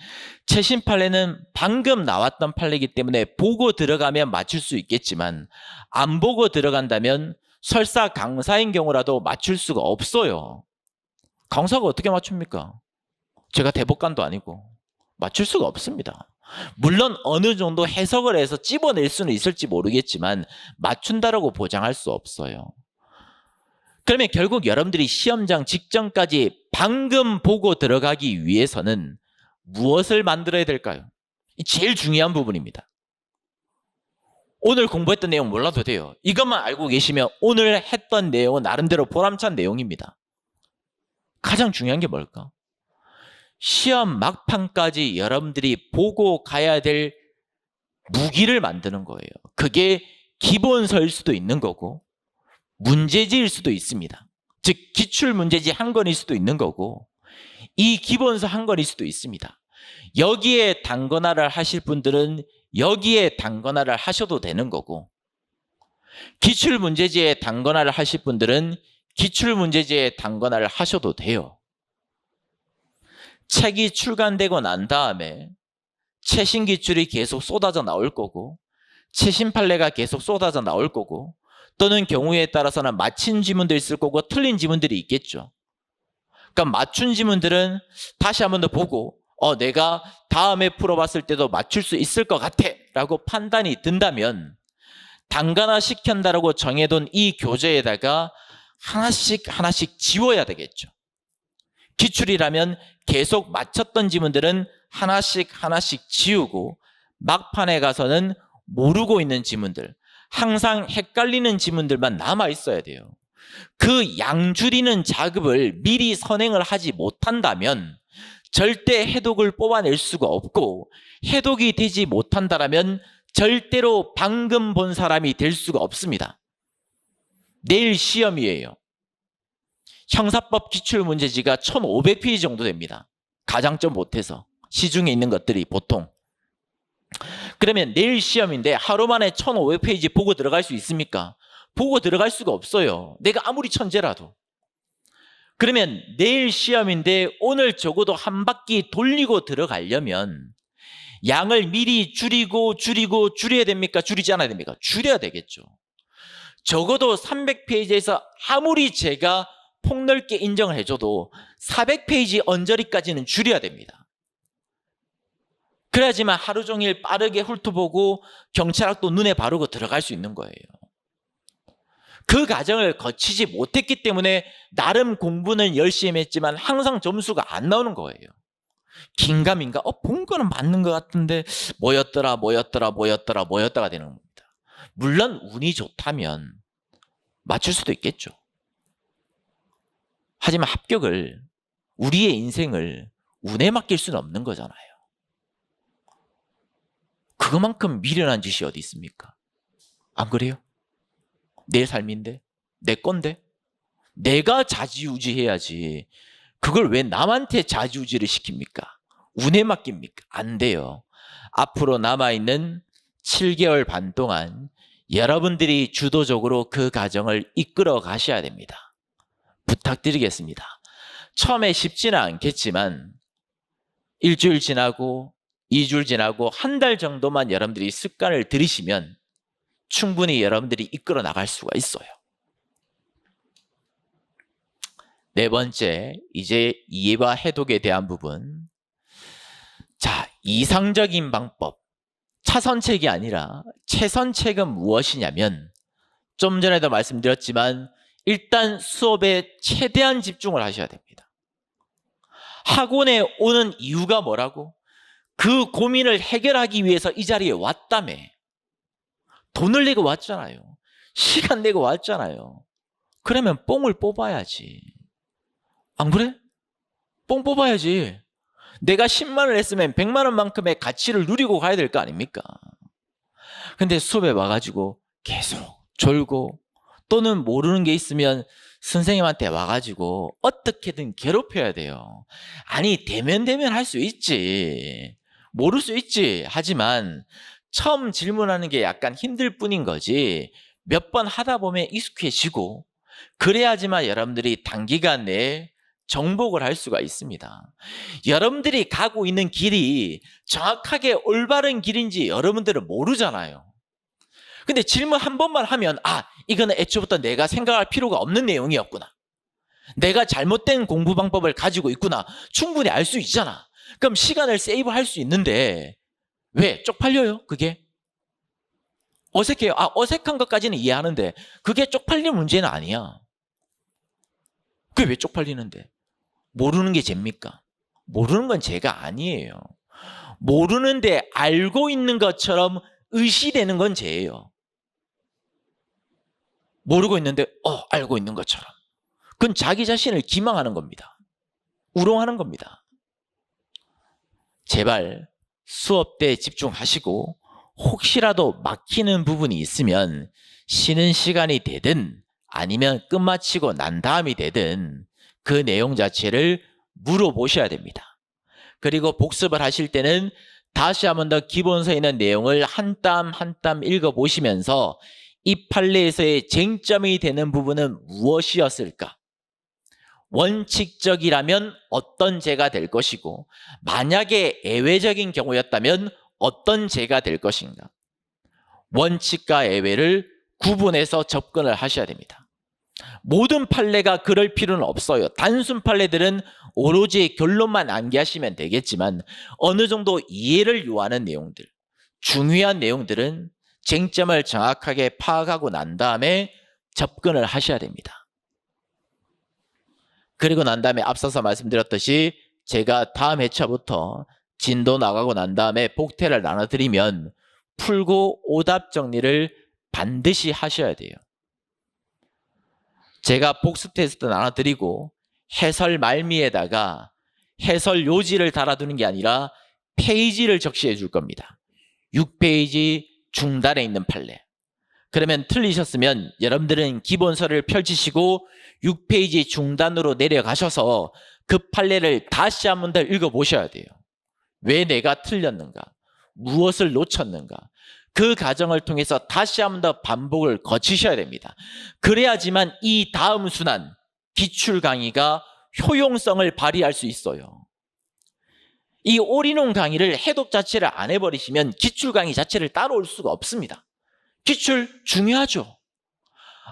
최신판례는 방금 나왔던 판례이기 때문에 보고 들어가면 맞출 수 있겠지만 안 보고 들어간다면 설사 강사인 경우라도 맞출 수가 없어요. 강사가 어떻게 맞춥니까? 제가 대법관도 아니고 맞출 수가 없습니다. 물론 어느 정도 해석을 해서 찝어낼 수는 있을지 모르겠지만 맞춘다라고 보장할 수 없어요. 그러면 결국 여러분들이 시험장 직전까지 방금 보고 들어가기 위해서는 무엇을 만들어야 될까요? 이 제일 중요한 부분입니다. 오늘 공부했던 내용 몰라도 돼요. 이것만 알고 계시면 오늘 했던 내용은 나름대로 보람찬 내용입니다. 가장 중요한 게 뭘까? 시험 막판까지 여러분들이 보고 가야 될 무기를 만드는 거예요. 그게 기본서일 수도 있는 거고 문제지일 수도 있습니다. 즉 기출문제지 한 권일 수도 있는 거고 이 기본서 한 권일 수도 있습니다. 여기에 단권화를 하실 분들은 여기에 단권화를 하셔도 되는 거고 기출문제지에 단권화를 하실 분들은 기출문제지에 단권화를 하셔도 돼요. 책이 출간되고 난 다음에 최신 기출이 계속 쏟아져 나올 거고 최신 판례가 계속 쏟아져 나올 거고 또는 경우에 따라서는 맞힌 지문도 있을 거고 틀린 지문들이 있겠죠. 그러니까 맞춘 지문들은 다시 한 번 더 보고 내가 다음에 풀어봤을 때도 맞출 수 있을 것 같아 라고 판단이 든다면 단권화 시킨다라고 정해둔 이 교재에다가 하나씩 지워야 되겠죠. 기출이라면 계속 맞췄던 지문들은 하나씩 지우고 막판에 가서는 모르고 있는 지문들, 항상 헷갈리는 지문들만 남아 있어야 돼요. 그 양줄이는 작업을 미리 선행을 하지 못한다면 절대 해독을 뽑아낼 수가 없고 해독이 되지 못한다면 절대로 방금 본 사람이 될 수가 없습니다. 내일 시험이에요. 형사법 기출문제지가 1500페이지 정도 됩니다. 가장점 못해서 시중에 있는 것들이 보통. 그러면 내일 시험인데 하루 만에 1500페이지 보고 들어갈 수 있습니까? 보고 들어갈 수가 없어요. 내가 아무리 천재라도. 그러면 내일 시험인데 오늘 적어도 한 바퀴 돌리고 들어가려면 양을 미리 줄여야 됩니까? 줄이지 않아야 됩니까? 줄여야 되겠죠. 적어도 300페이지에서 아무리 제가 폭넓게 인정을 해줘도 400페이지 언저리까지는 줄여야 됩니다. 그래야지만 하루 종일 빠르게 훑어보고 경찰학도 눈에 바르고 들어갈 수 있는 거예요. 그 과정을 거치지 못했기 때문에 나름 공부는 열심히 했지만 항상 점수가 안 나오는 거예요. 긴가민가 본 거는 맞는 것 같은데 뭐였더라가 되는 겁니다. 물론 운이 좋다면 맞출 수도 있겠죠. 하지만 합격을 우리의 인생을 운에 맡길 수는 없는 거잖아요. 그것만큼 미련한 짓이 어디 있습니까? 안 그래요? 내 삶인데 내 건데 내가 좌지우지해야지 그걸 왜 남한테 좌지우지를 시킵니까? 운에 맡깁니까? 안 돼요. 앞으로 남아있는 7개월 반 동안 여러분들이 주도적으로 그 과정을 이끌어 가셔야 됩니다. 부탁드리겠습니다. 처음에 쉽지는 않겠지만 일주일 지나고 2주일 지나고 한 달 정도만 여러분들이 습관을 들이시면 충분히 여러분들이 이끌어 나갈 수가 있어요. 네 번째, 이제 이해와 해독에 대한 부분. 자, 이상적인 방법. 차선책이 아니라 최선책은 무엇이냐면 좀 전에도 말씀드렸지만 일단 수업에 최대한 집중을 하셔야 됩니다. 학원에 오는 이유가 뭐라고? 그 고민을 해결하기 위해서 이 자리에 왔다며. 돈을 내고 왔잖아요. 시간 내고 왔잖아요. 그러면 뽕을 뽑아야지. 안 그래? 뽕 뽑아야지. 내가 10만 원을 했으면 100만 원만큼의 가치를 누리고 가야 될 거 아닙니까? 근데 수업에 와가지고 계속 졸고, 또는 모르는 게 있으면 선생님한테 와가지고 어떻게든 괴롭혀야 돼요. 아니, 되면 할 수 있지. 모를 수 있지. 하지만 처음 질문하는 게 약간 힘들 뿐인 거지, 몇 번 하다 보면 익숙해지고, 그래야지만 여러분들이 단기간 내에 정복을 할 수가 있습니다. 여러분들이 가고 있는 길이 정확하게 올바른 길인지 여러분들은 모르잖아요. 근데 질문 한 번만 하면, 아, 이거는 애초부터 내가 생각할 필요가 없는 내용이었구나, 내가 잘못된 공부 방법을 가지고 있구나, 충분히 알 수 있잖아. 그럼 시간을 세이브할 수 있는데 왜 쪽팔려요? 그게 어색해요. 아, 어색한 것까지는 이해하는데 그게 쪽팔리는 문제는 아니야. 그게 왜 쪽팔리는데? 모르는 게 죄입니까? 모르는 건 죄가 아니에요. 모르는데 알고 있는 것처럼 의시되는 건 죄예요. 모르고 있는데 알고 있는 것처럼. 그건 자기 자신을 기망하는 겁니다. 우롱하는 겁니다. 제발 수업 때 집중하시고, 혹시라도 막히는 부분이 있으면 쉬는 시간이 되든 아니면 끝마치고 난 다음이 되든 그 내용 자체를 물어보셔야 됩니다. 그리고 복습을 하실 때는 다시 한 번 더 기본서에 있는 내용을 한 땀 한 땀 읽어보시면서 이 판례에서의 쟁점이 되는 부분은 무엇이었을까? 원칙적이라면 어떤 죄가 될 것이고, 만약에 예외적인 경우였다면 어떤 죄가 될 것인가? 원칙과 예외를 구분해서 접근을 하셔야 됩니다. 모든 판례가 그럴 필요는 없어요. 단순 판례들은 오로지 결론만 암기하시면 되겠지만, 어느 정도 이해를 요하는 내용들, 중요한 내용들은 쟁점을 정확하게 파악하고 난 다음에 접근을 하셔야 됩니다. 그리고 난 다음에 앞서서 말씀드렸듯이 제가 다음 회차부터 진도 나가고 난 다음에 복태를 나눠드리면 풀고 오답 정리를 반드시 하셔야 돼요. 제가 복습 테스트 나눠드리고 해설 말미에다가 해설 요지를 달아두는 게 아니라 페이지를 적시해 줄 겁니다. 6페이지 중단에 있는 판례. 그러면 틀리셨으면 여러분들은 기본서를 펼치시고 6페이지 중단으로 내려가셔서 그 판례를 다시 한 번 더 읽어보셔야 돼요. 왜 내가 틀렸는가? 무엇을 놓쳤는가? 그 과정을 통해서 다시 한 번 더 반복을 거치셔야 됩니다. 그래야지만 이 다음 순환, 기출 강의가 효용성을 발휘할 수 있어요. 이 올인원 강의를 해독 자체를 안 해버리시면 기출 강의 자체를 따라올 수가 없습니다. 기출 중요하죠.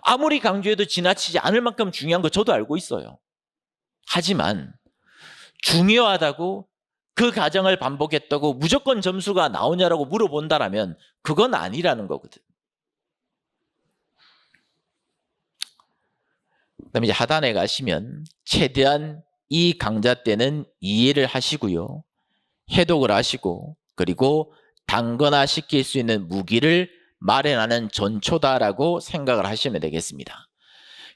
아무리 강조해도 지나치지 않을 만큼 중요한 거 저도 알고 있어요. 하지만 중요하다고 그 과정을 반복했다고 무조건 점수가 나오냐라고 물어본다라면 그건 아니라는 거거든. 그다음에 이제 하단에 가시면 최대한 이 강좌 때는 이해를 하시고요, 해독을 하시고, 그리고 단건화시킬 수 있는 무기를 마련하는 전초다라고 생각을 하시면 되겠습니다.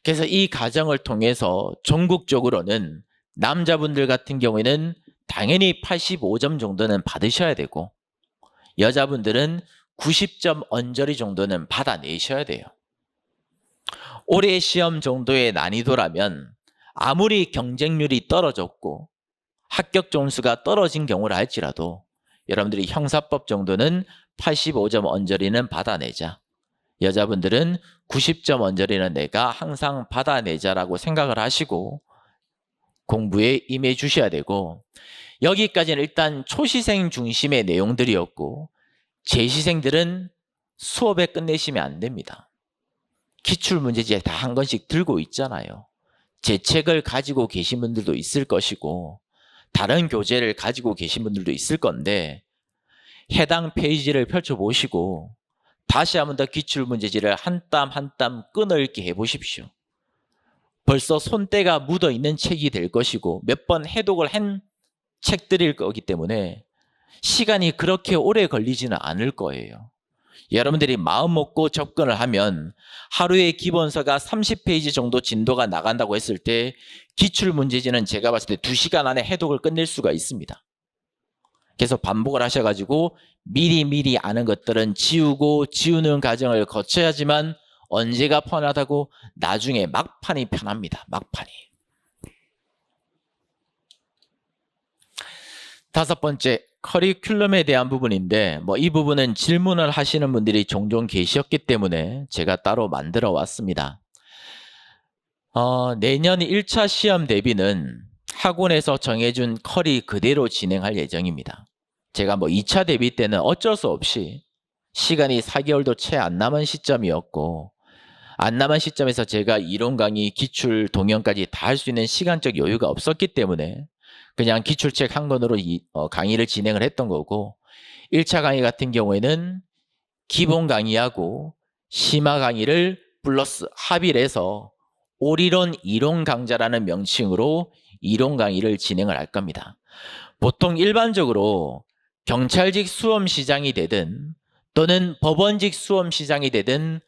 그래서 이 과정을 통해서 전국적으로는 남자분들 같은 경우에는 당연히 85점 정도는 받으셔야 되고, 여자분들은 90점 언저리 정도는 받아내셔야 돼요. 올해 시험 정도의 난이도라면 아무리 경쟁률이 떨어졌고 합격 점수가 떨어진 경우라 할지라도 여러분들이 형사법 정도는 85점 언저리는 받아내자, 여자분들은 90점 언저리는 내가 항상 받아내자라고 생각을 하시고 공부에 임해 주셔야 되고, 여기까지는 일단 초시생 중심의 내용들이었고, 재시생들은 수업에 끝내시면 안 됩니다. 기출문제지에 다 한 권씩 들고 있잖아요. 제 책을 가지고 계신 분들도 있을 것이고 다른 교재를 가지고 계신 분들도 있을 건데, 해당 페이지를 펼쳐보시고 다시 한번 더 기출문제지를 한 땀 한 땀 끄어읽기 해보십시오. 벌써 손때가 묻어있는 책이 될 것이고 몇 번 해독을 한 책들일 거기 때문에 시간이 그렇게 오래 걸리지는 않을 거예요. 여러분들이 마음 먹고 접근을 하면 하루에 기본서가 30페이지 정도 진도가 나간다고 했을 때 기출문제지는 제가 봤을 때 2시간 안에 해독을 끝낼 수가 있습니다. 계속 반복을 하셔가지고 미리 아는 것들은 지우는 과정을 거쳐야지만 언제가 편하다고? 나중에 막판이 편합니다. 막판이. 다섯 번째, 커리큘럼에 대한 부분인데 이 부분은 질문을 하시는 분들이 종종 계셨기 때문에 제가 따로 만들어 왔습니다. 내년 1차 시험 대비는 학원에서 정해준 커리 그대로 진행할 예정입니다. 제가 2차 대비 때는 어쩔 수 없이 시간이 4개월도 채 안 남은 시점이었고, 안 남은 시점에서 제가 이론 강의, 기출, 동영까지 다 할 수 있는 시간적 여유가 없었기 때문에 그냥 기출책 한 권으로 강의를 진행을 했던 거고, 1차 강의 같은 경우에는 기본 강의하고 심화 강의를 플러스 합의를 해서 올이론 이론 강좌라는 명칭으로 이론 강의를 진행을 할 겁니다. 보통 일반적으로 경찰직 수험시장이 되든 또는 법원직 수험시장이 되든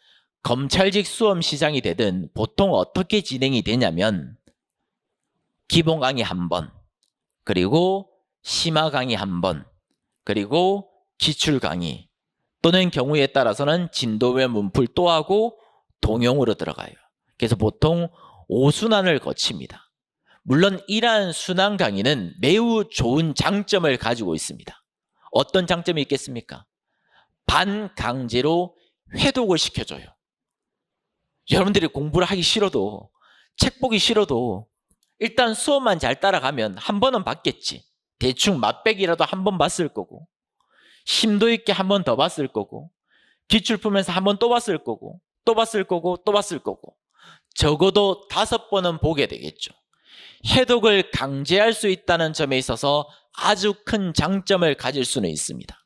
검찰직 수험시장이 되든 보통 어떻게 진행이 되냐면 기본 강의 한 번, 그리고 심화 강의 한 번, 그리고 기출 강의, 또는 경우에 따라서는 진도면 문풀 또 하고 동영으로 들어가요. 그래서 보통 5순환을 거칩니다. 물론 이러한 순환 강의는 매우 좋은 장점을 가지고 있습니다. 어떤 장점이 있겠습니까? 반강제로 회독을 시켜줘요. 여러분들이 공부를 하기 싫어도, 책 보기 싫어도 일단 수업만 잘 따라가면 한 번은 봤겠지. 대충 맛배기라도 한 번 봤을 거고, 심도 있게 한 번 더 봤을 거고, 기출 풀면서 한 번 또 봤을 거고, 또 봤을 거고, 또 봤을 거고, 적어도 5번은 보게 되겠죠. 해독을 강제할 수 있다는 점에 있어서 아주 큰 장점을 가질 수는 있습니다.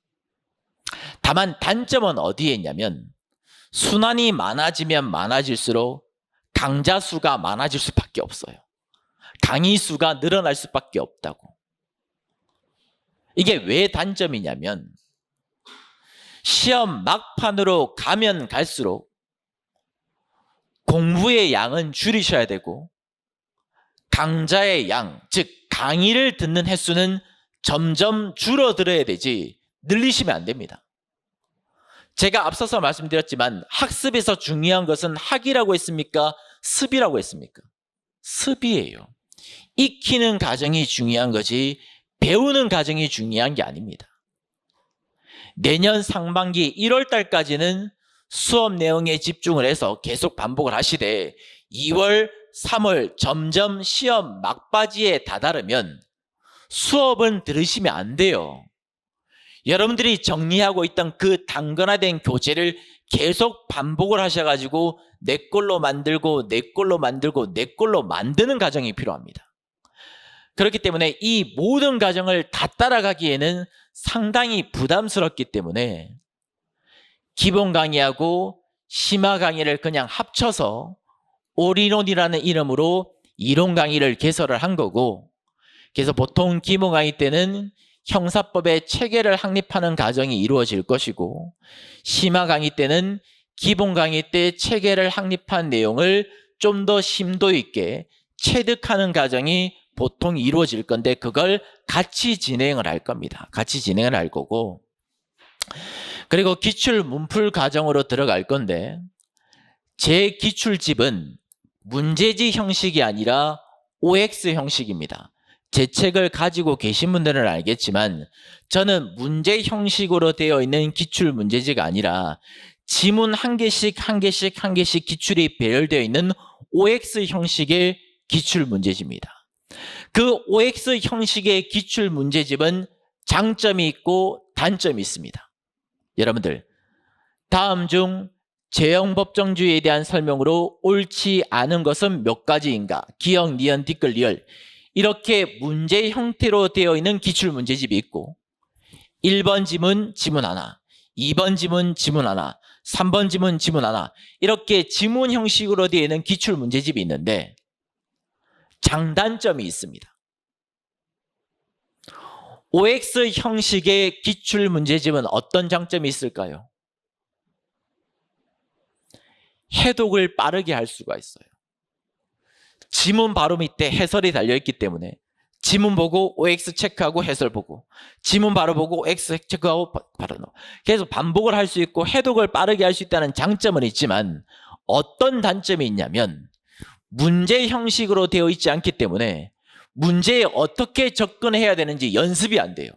다만 단점은 어디에 있냐면 순환이 많아지면 많아질수록 강좌 수가 많아질 수밖에 없어요. 강의 수가 늘어날 수밖에 없다고. 이게 왜 단점이냐면 시험 막판으로 가면 갈수록 공부의 양은 줄이셔야 되고 강좌의 양, 즉 강의를 듣는 횟수는 점점 줄어들어야 되지 늘리시면 안 됩니다. 제가 앞서서 말씀드렸지만 학습에서 중요한 것은 학이라고 했습니까? 습이라고 했습니까? 습이에요. 익히는 과정이 중요한 거지 배우는 과정이 중요한 게 아닙니다. 내년 상반기 1월 달까지는 수업 내용에 집중을 해서 계속 반복을 하시되 2월, 3월 점점 시험 막바지에 다다르면 수업은 들으시면 안 돼요. 여러분들이 정리하고 있던 그 단건화된 교재를 계속 반복을 하셔가지고 내 걸로 만들고 내 걸로 만들고 내 걸로 만드는 과정이 필요합니다. 그렇기 때문에 이 모든 과정을 다 따라가기에는 상당히 부담스럽기 때문에 기본 강의하고 심화 강의를 그냥 합쳐서 올인원이라는 이름으로 이론 강의를 개설을 한 거고, 그래서 보통 기본 강의 때는 형사법의 체계를 확립하는 과정이 이루어질 것이고, 심화 강의 때는 기본 강의 때 체계를 확립한 내용을 좀 더 심도 있게 체득하는 과정이 보통 이루어질 건데 그걸 같이 진행을 할 겁니다. 같이 진행을 할 거고, 그리고 기출 문풀 과정으로 들어갈 건데 제 기출집은 문제지 형식이 아니라 OX 형식입니다. 제 책을 가지고 계신 분들은 알겠지만 저는 문제 형식으로 되어 있는 기출 문제지가 아니라 지문 한 개씩 기출이 배열되어 있는 OX 형식의 기출 문제집입니다. 그 OX 형식의 기출 문제집은 장점이 있고 단점이 있습니다. 여러분들, 다음 중 제형법정주의에 대한 설명으로 옳지 않은 것은 몇 가지인가? 기역, 니은, 디귿, 리을. 이렇게 문제 형태로 되어 있는 기출 문제집이 있고 1번 지문, 지문 하나, 2번 지문, 지문 하나, 3번 지문, 지문 하나, 이렇게 지문 형식으로 되어 있는 기출 문제집이 있는데 장단점이 있습니다. OX 형식의 기출 문제집은 어떤 장점이 있을까요? 해독을 빠르게 할 수가 있어요. 지문 바로 밑에 해설이 달려있기 때문에 지문 보고 OX 체크하고 해설 보고, 지문 바로 보고 OX 체크하고 바로 넣어. 계속 반복을 할 수 있고 해독을 빠르게 할 수 있다는 장점은 있지만 어떤 단점이 있냐면 문제 형식으로 되어 있지 않기 때문에 문제에 어떻게 접근해야 되는지 연습이 안 돼요.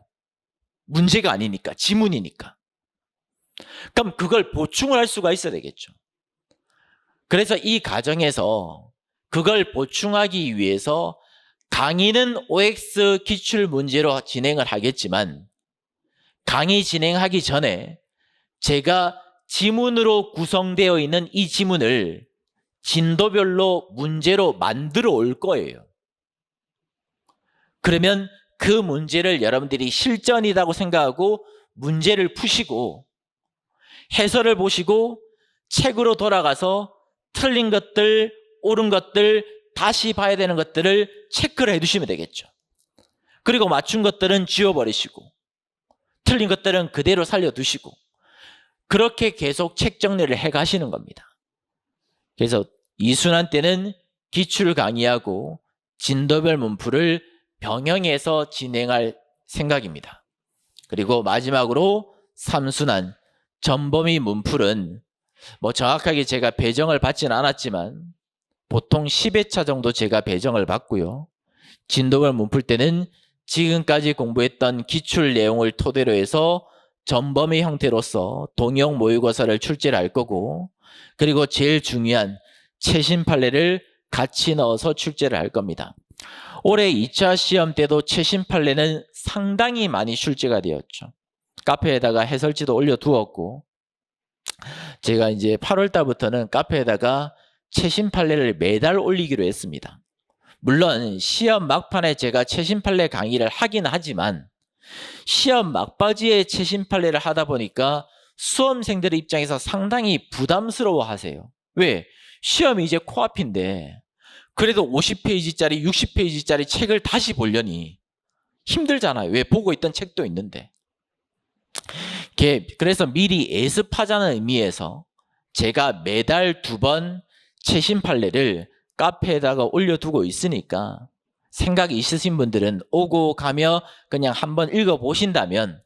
문제가 아니니까, 지문이니까. 그럼 그걸 보충을 할 수가 있어야 되겠죠. 그래서 이 과정에서 그걸 보충하기 위해서 강의는 OX 기출 문제로 진행을 하겠지만 강의 진행하기 전에 제가 지문으로 구성되어 있는 이 지문을 진도별로 문제로 만들어 올 거예요. 그러면 그 문제를 여러분들이 실전이라고 생각하고 문제를 푸시고 해설을 보시고 책으로 돌아가서 틀린 것들, 옳은 것들, 다시 봐야 되는 것들을 체크를 해두시면 되겠죠. 그리고 맞춘 것들은 지워버리시고 틀린 것들은 그대로 살려두시고 그렇게 계속 책 정리를 해가시는 겁니다. 그래서 이순환 때는 기출 강의하고 진도별 문풀을 병행해서 진행할 생각입니다. 그리고 마지막으로 삼순환 전범위 문풀은 뭐 정확하게 제가 배정을 받지는 않았지만 보통 10회차 정도 제가 배정을 받고요. 진도별 문풀 때는 지금까지 공부했던 기출 내용을 토대로 해서 전범위 형태로서 동형 모의고사를 출제를 할 거고 그리고 제일 중요한 최신 판례를 같이 넣어서 출제를 할 겁니다. 올해 2차 시험 때도 최신 판례는 상당히 많이 출제가 되었죠. 카페에다가 해설지도 올려두었고 제가 이제 8월 달부터는 카페에다가 최신 판례를 매달 올리기로 했습니다. 물론 시험 막판에 제가 최신 판례 강의를 하긴 하지만 시험 막바지에 최신 판례를 하다 보니까 수험생들의 입장에서 상당히 부담스러워 하세요. 왜? 시험이 이제 코앞인데 그래도 50페이지짜리 60페이지짜리 책을 다시 보려니 힘들잖아요. 왜? 보고 있던 책도 있는데. 그래서 미리 예습하자는 의미에서 제가 매달 2번 최신 판례를 카페에다가 올려두고 있으니까 생각이 있으신 분들은 오고 가며 그냥 한번 읽어보신다면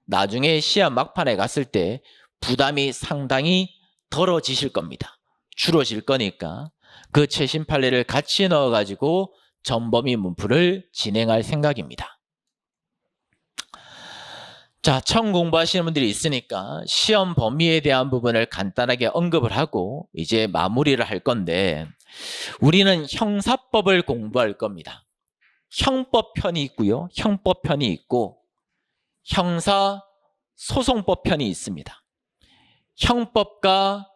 나중에 시험 막판에 갔을 때 부담이 상당히 덜어지실 겁니다. 줄어질 거니까 그 최신 판례를 같이 넣어가지고 전범위 문풀을 진행할 생각입니다. 자, 처음 공부하시는 분들이 있으니까 시험 범위에 대한 부분을 간단하게 언급을 하고 이제 마무리를 할 건데 우리는 형사법을 공부할 겁니다. 형법편이 있고요. 형법편이 있고 형사소송법 편이 있습니다. 형법과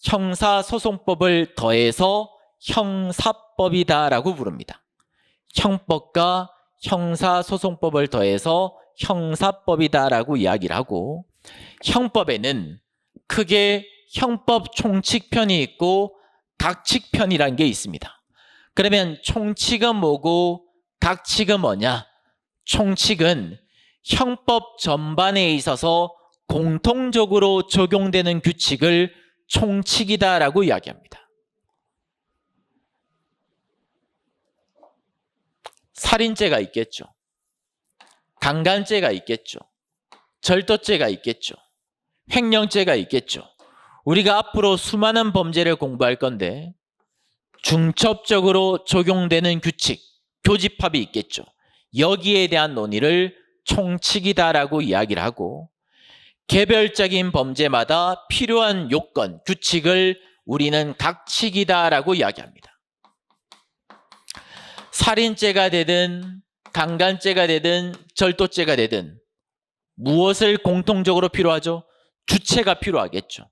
형사소송법을 더해서 형사법이다라고 부릅니다. 형법과 형사소송법을 더해서 형사법이다라고 이야기를 하고 형법에는 크게 형법 총칙편이 있고 각칙편이라는 게 있습니다. 그러면 총칙은 뭐고 각칙은 뭐냐? 총칙은 형법 전반에 있어서 공통적으로 적용되는 규칙을 총칙이다라고 이야기합니다. 살인죄가 있겠죠. 강간죄가 있겠죠. 절도죄가 있겠죠. 횡령죄가 있겠죠. 우리가 앞으로 수많은 범죄를 공부할 건데 중첩적으로 적용되는 규칙, 교집합이 있겠죠. 여기에 대한 논의를 총칙이다라고 이야기를 하고 개별적인 범죄마다 필요한 요건, 규칙을 우리는 각칙이다라고 이야기합니다. 살인죄가 되든 강간죄가 되든 절도죄가 되든 무엇을 공통적으로 필요하죠? 주체가 필요하겠죠.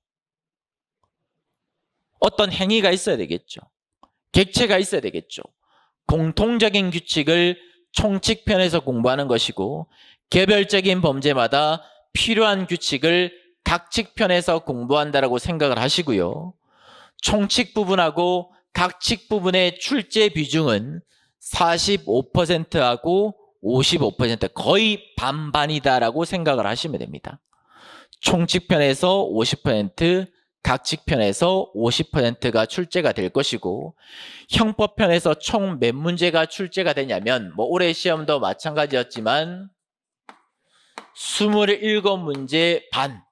어떤 행위가 있어야 되겠죠. 객체가 있어야 되겠죠. 공통적인 규칙을 총칙편에서 공부하는 것이고 개별적인 범죄마다 필요한 규칙을 각칙편에서 공부한다라고 생각을 하시고요. 총칙 부분하고 각칙 부분의 출제 비중은 45%하고 55% 거의 반반이다라고 생각을 하시면 됩니다. 총칙편에서 50%, 각칙편에서 50%가 출제가 될 것이고 형법편에서 총 몇 문제가 출제가 되냐면 올해 시험도 마찬가지였지만 27문제 반,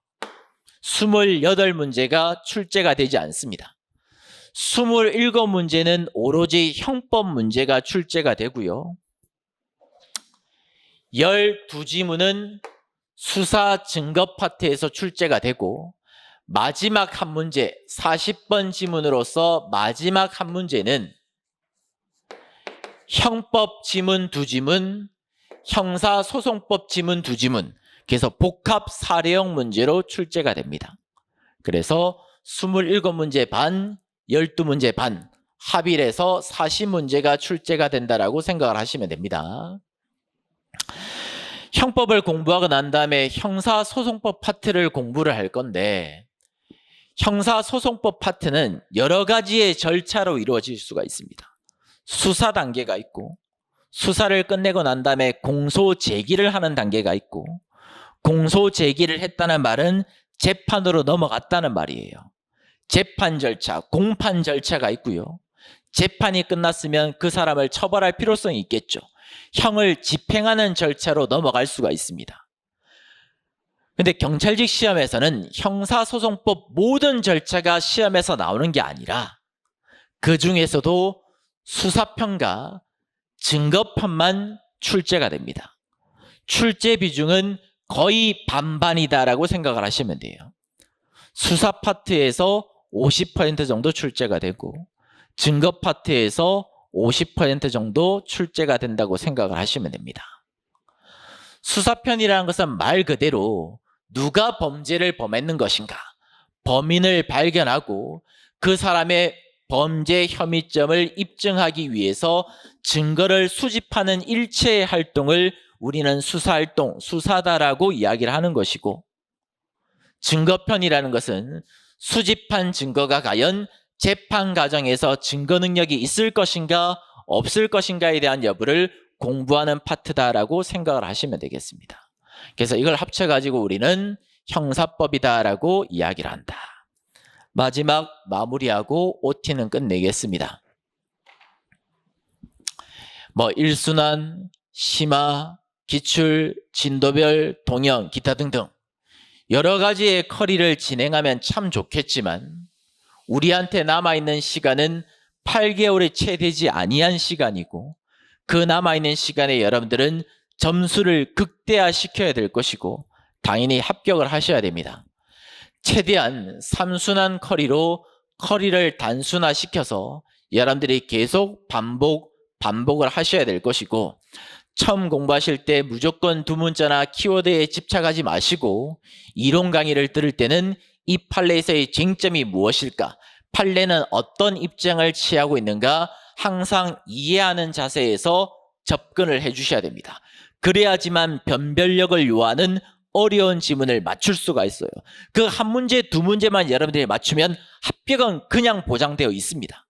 28문제가 출제가 되지 않습니다. 27문제는 오로지 형법 문제가 출제가 되고요. 12지문은 수사 증거 파트에서 출제가 되고 마지막 한 문제 40번 지문으로서 마지막 한 문제는 형법 지문 2지문, 형사소송법 지문 2지문, 그래서 복합 사례형 문제로 출제가 됩니다. 그래서 27문제 반, 12문제 반, 합일해서 40문제가 출제가 된다라고 생각을 하시면 됩니다. 형법을 공부하고 난 다음에 형사소송법 파트를 공부를 할 건데 형사소송법 파트는 여러 가지의 절차로 이루어질 수가 있습니다. 수사 단계가 있고 수사를 끝내고 난 다음에 공소 제기를 하는 단계가 있고 공소 제기를 했다는 말은 재판으로 넘어갔다는 말이에요. 재판 절차, 공판 절차가 있고요. 재판이 끝났으면 그 사람을 처벌할 필요성이 있겠죠. 형을 집행하는 절차로 넘어갈 수가 있습니다. 근데 경찰직 시험에서는 형사소송법 모든 절차가 시험에서 나오는 게 아니라 그 중에서도 수사편과 증거편만 출제가 됩니다. 출제 비중은 거의 반반이다라고 생각을 하시면 돼요. 수사 파트에서 50% 정도 출제가 되고 증거 파트에서 50% 정도 출제가 된다고 생각을 하시면 됩니다. 수사편이라는 것은 말 그대로 누가 범죄를 범했는 것인가, 범인을 발견하고 그 사람의 범죄 혐의점을 입증하기 위해서 증거를 수집하는 일체의 활동을 우리는 수사활동, 수사다라고 이야기를 하는 것이고, 증거편이라는 것은 수집한 증거가 과연 재판 과정에서 증거 능력이 있을 것인가 없을 것인가에 대한 여부를 공부하는 파트다라고 생각을 하시면 되겠습니다. 그래서 이걸 합쳐가지고 우리는 형사법이다라고 이야기를 한다. 마지막 마무리하고 OT는 끝내겠습니다. 일순환, 심화, 기출, 진도별, 동형, 기타 등등 여러 가지의 커리를 진행하면 참 좋겠지만 우리한테 남아있는 시간은 8개월이 채 되지 아니한 시간이고 그 남아있는 시간에 여러분들은 점수를 극대화시켜야 될 것이고 당연히 합격을 하셔야 됩니다. 최대한 3순환 커리로 커리를 단순화시켜서 여러분들이 계속 반복을 하셔야 될 것이고 처음 공부하실 때 무조건 두문자나 키워드에 집착하지 마시고 이론 강의를 들을 때는 이 판례에서의 쟁점이 무엇일까? 판례는 어떤 입장을 취하고 있는가? 항상 이해하는 자세에서 접근을 해 주셔야 됩니다. 그래야지만 변별력을 요하는 어려운 지문을 맞출 수가 있어요. 그 한 문제, 두 문제만 여러분들이 맞추면 합격은 그냥 보장되어 있습니다.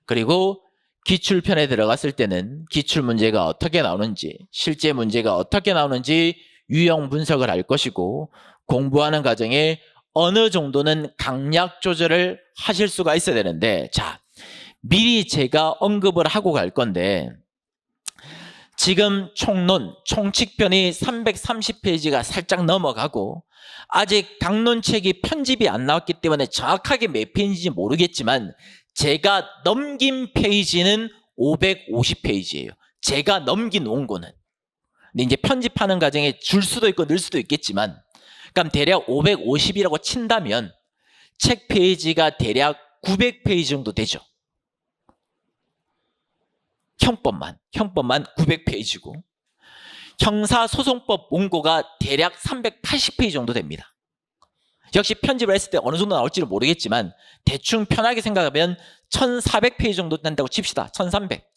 그리고 기출편에 들어갔을 때는 기출 문제가 어떻게 나오는지, 실제 문제가 어떻게 나오는지 유형 분석을 할 것이고 공부하는 과정에 어느 정도는 강약 조절을 하실 수가 있어야 되는데 자, 미리 제가 언급을 하고 갈 건데 지금 총론, 총칙편이 330페이지가 살짝 넘어가고 아직 강론책이 편집이 안 나왔기 때문에 정확하게 몇 페이지인지 모르겠지만 제가 넘긴 페이지는 550페이지예요. 제가 넘긴 원고는. 근데 이제 편집하는 과정에 줄 수도 있고 늘 수도 있겠지만 그럼 대략 550이라고 친다면 책 페이지가 대략 900페이지 정도 되죠. 형법만 900페이지고 형사소송법 원고가 대략 380페이지 정도 됩니다. 역시 편집을 했을 때 어느 정도 나올지는 모르겠지만 대충 편하게 생각하면 1400페이지 정도 된다고 칩시다. 1300.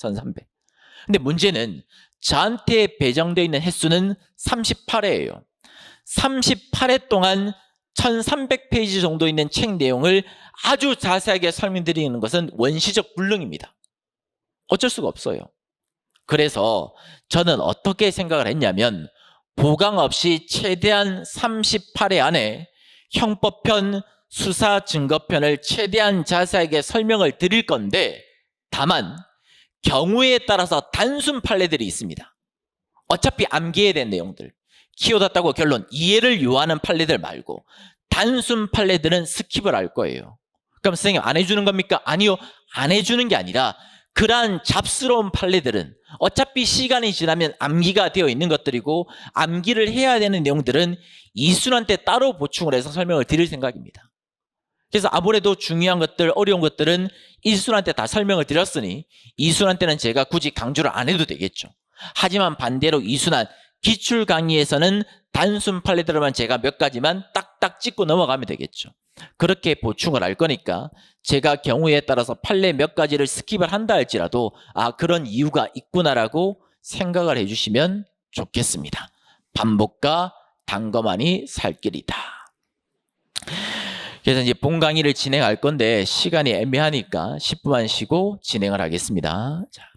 근데 문제는 저한테 배정되어 있는 횟수는 38회예요. 38회 동안 1300페이지 정도 있는 책 내용을 아주 자세하게 설명드리는 것은 원시적 불능입니다. 어쩔 수가 없어요. 그래서 저는 어떻게 생각을 했냐면 보강 없이 최대한 38회 안에 형법편, 수사 증거편을 최대한 자세하게 설명을 드릴 건데 다만 경우에 따라서 단순 판례들이 있습니다. 어차피 암기해야 된 내용들, 키워뒀다고 결론, 이해를 요하는 판례들 말고 단순 판례들은 스킵을 할 거예요. 그럼 선생님 안 해주는 겁니까? 아니요, 안 해주는 게 아니라 그러한 잡스러운 판례들은 어차피 시간이 지나면 암기가 되어 있는 것들이고 암기를 해야 되는 내용들은 이순환 때 따로 보충을 해서 설명을 드릴 생각입니다. 그래서 아무래도 중요한 것들, 어려운 것들은 1순환 때 다 설명을 드렸으니 2순환 때는 제가 굳이 강조를 안 해도 되겠죠. 하지만 반대로 2순환 기출 강의에서는 단순 판례들만 제가 몇 가지만 딱딱 찍고 넘어가면 되겠죠. 그렇게 보충을 할 거니까 제가 경우에 따라서 판례 몇 가지를 스킵을 한다 할지라도 아, 그런 이유가 있구나라고 생각을 해주시면 좋겠습니다. 반복과 단거만이 살 길이다. 그래서 이제 본 강의를 진행할 건데 시간이 애매하니까 10분만 쉬고 진행을 하겠습니다. 자.